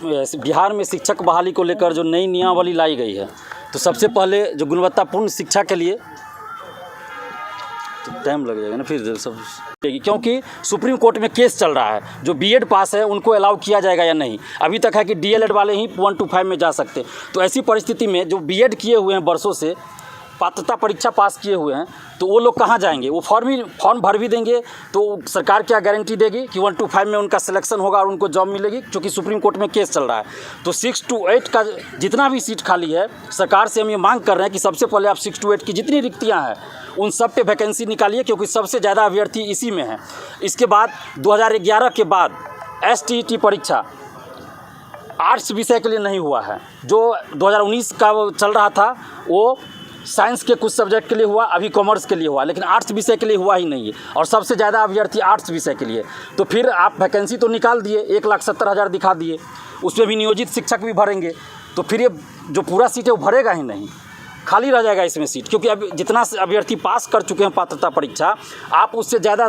बिहार में शिक्षक बहाली को लेकर जो नई नियमावली लाई गई है, तो सबसे पहले जो गुणवत्तापूर्ण शिक्षा के लिए तो टाइम लग जाएगा ना फिर सब, क्योंकि सुप्रीम कोर्ट में केस चल रहा है। जो बीएड पास है उनको अलाउ किया जाएगा या नहीं, अभी तक है कि डीएलएड वाले ही 1 to 5 में जा सकते। तो ऐसी परिस्थिति में जो बीएड किए हुए हैं, वर्षों से पात्रता परीक्षा पास किए हुए हैं, तो वो लोग कहाँ जाएंगे? वो फॉर्म भर भी देंगे तो सरकार क्या गारंटी देगी कि 1 to 5 में उनका सिलेक्शन होगा और उनको जॉब मिलेगी, क्योंकि सुप्रीम कोर्ट में केस चल रहा है। तो 6 to 8 का जितना भी सीट खाली है, सरकार से हम ये मांग कर रहे हैं कि सबसे पहले आप 6 to 8 की जितनी रिक्तियाँ हैं उन सब पे वैकेंसी निकालिए, क्योंकि सबसे ज़्यादा अभ्यर्थी इसी में है। इसके बाद 2011 के बाद STET परीक्षा आर्ट्स विषय के लिए नहीं हुआ है। जो 2019 का चल रहा था वो साइंस के कुछ सब्जेक्ट के लिए हुआ, अभी कॉमर्स के लिए हुआ, लेकिन आर्ट्स विषय के लिए हुआ ही नहीं है, और सबसे ज़्यादा अभ्यर्थी आर्ट्स विषय के लिए। तो फिर आप वैकेंसी तो निकाल दिए, 1,70,000 दिखा दिए, उसमें भी नियोजित शिक्षक भी भरेंगे, तो फिर ये जो पूरा सीट है वो भरेगा ही नहीं, खाली रह जाएगा इसमें सीट। क्योंकि अब जितना अभ्यर्थी पास कर चुके हैं पात्रता परीक्षा, आप उससे ज़्यादा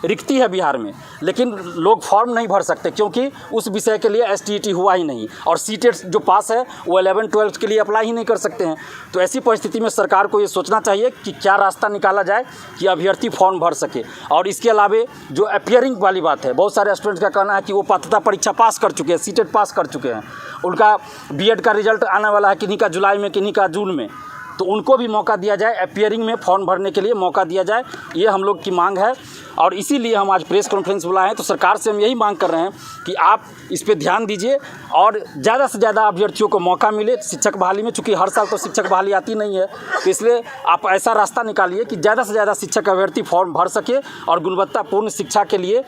रिक्ति है बिहार में, लेकिन लोग फॉर्म नहीं भर सकते क्योंकि उस विषय के लिए STET हुआ ही नहीं, और सीटेट जो पास है वो 11-12 के लिए अप्लाई ही नहीं कर सकते हैं। तो ऐसी परिस्थिति में सरकार को ये सोचना चाहिए कि क्या रास्ता निकाला जाए कि अभ्यर्थी फॉर्म भर सके। और इसके अलावा जो अपियरिंग वाली बात है, बहुत सारे स्टूडेंट्स का कहना है कि वो पात्रता परीक्षा पास कर चुके हैं, सीटेट पास कर चुके हैं, उनका बीएड का रिजल्ट आने वाला है, किन्हीं का जुलाई में, किन्हीं का जून में, तो उनको भी मौका दिया जाए, अपियरिंग में फॉर्म भरने के लिए मौका दिया जाए। ये हम लोग की मांग है, और इसीलिए हम आज प्रेस कॉन्फ्रेंस बुलाए हैं। तो सरकार से हम यही मांग कर रहे हैं कि आप इस पे ध्यान दीजिए और ज़्यादा से ज़्यादा अभ्यर्थियों को मौका मिले शिक्षक बहाली में। चूँकि हर साल तो शिक्षक बहाली आती नहीं है, तो इसलिए आप ऐसा रास्ता निकालिए कि ज़्यादा से ज़्यादा शिक्षक अभ्यर्थी फॉर्म भर सके और गुणवत्तापूर्ण शिक्षा के लिए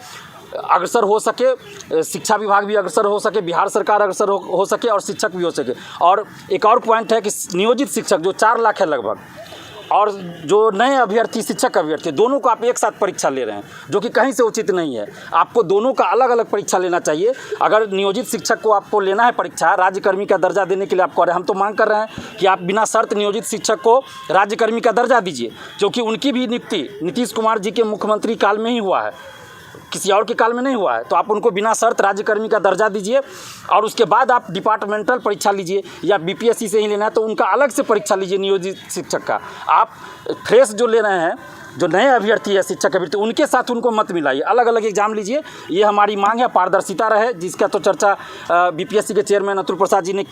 अग्रसर हो सके, शिक्षा विभाग भी अग्रसर हो सके, बिहार सरकार अग्रसर हो सके, और शिक्षक भी हो सके। और एक और पॉइंट है कि नियोजित शिक्षक जो 4 लाख है लगभग, और जो नए अभ्यर्थी शिक्षक अभ्यर्थी, दोनों को आप एक साथ परीक्षा ले रहे हैं, जो कि कहीं से उचित नहीं है। आपको दोनों का अलग अलग परीक्षा लेना चाहिए। अगर नियोजित शिक्षक को आपको लेना है परीक्षा, राज्यकर्मी का दर्जा देने के लिए आप कह रहे हैं, हम तो मांग कर रहे हैं कि आप बिना शर्त नियोजित शिक्षक को राज्यकर्मी का दर्जा दीजिए, क्योंकि उनकी भी नियुक्ति नीतीश कुमार जी के मुख्यमंत्री काल में ही हुआ है, किसी और के काल में नहीं हुआ है। तो आप उनको बिना शर्त राज्यकर्मी का दर्जा दीजिए, और उसके बाद आप डिपार्टमेंटल परीक्षा लीजिए, या BPSC से ही लेना है तो उनका अलग से परीक्षा लीजिए नियोजित शिक्षक का। आप फ्रेश जो ले रहे हैं, जो नए अभ्यर्थी है शिक्षक अभ्यर्थी, उनके साथ उनको मत मिलाइए, अलग अलग एग्जाम लीजिए। ये हमारी मांग है, पारदर्शिता रहे, जिसका तो चर्चा BPSC के चेयरमैन अतुल प्रसाद जी ने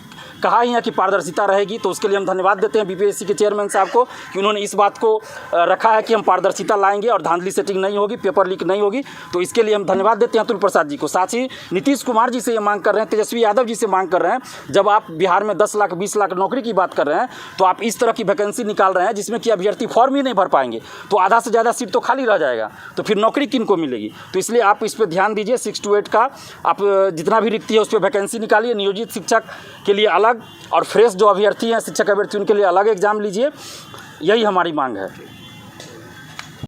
कहा ही है कि पारदर्शिता रहेगी। तो उसके लिए हम धन्यवाद देते हैं BPSC के चेयरमैन साहब को कि उन्होंने इस बात को रखा है कि हम पारदर्शिता लाएंगे और धांधली सेटिंग नहीं होगी, पेपर लीक नहीं होगी। तो इसके लिए हम धन्यवाद देते हैं अतुल प्रसाद जी को। साथ ही नीतीश कुमार जी से ये मांग कर रहे हैं, तेजस्वी यादव जी से मांग कर रहे हैं, जब आप बिहार में 10 लाख 20 लाख नौकरी की बात कर रहे हैं, तो आप इस तरह की वैकेंसी निकाल रहे हैं जिसमें कि अभ्यर्थी फॉर्म ही नहीं भर पाएंगे, तो आधा से ज़्यादा सीट तो खाली रह जाएगा, तो फिर नौकरी किन को मिलेगी? तो इसलिए आप इस पर ध्यान दीजिए। 6 to 8 का आप जितना भी रिक्ति है उस पर वैकेंसी निकालिए, नियोजित शिक्षक के लिए अलग, और फ्रेश जो अभ्यर्थी हैं शिक्षक अभ्यर्थी उनके लिए अलग एग्जाम लीजिए। यही हमारी मांग है।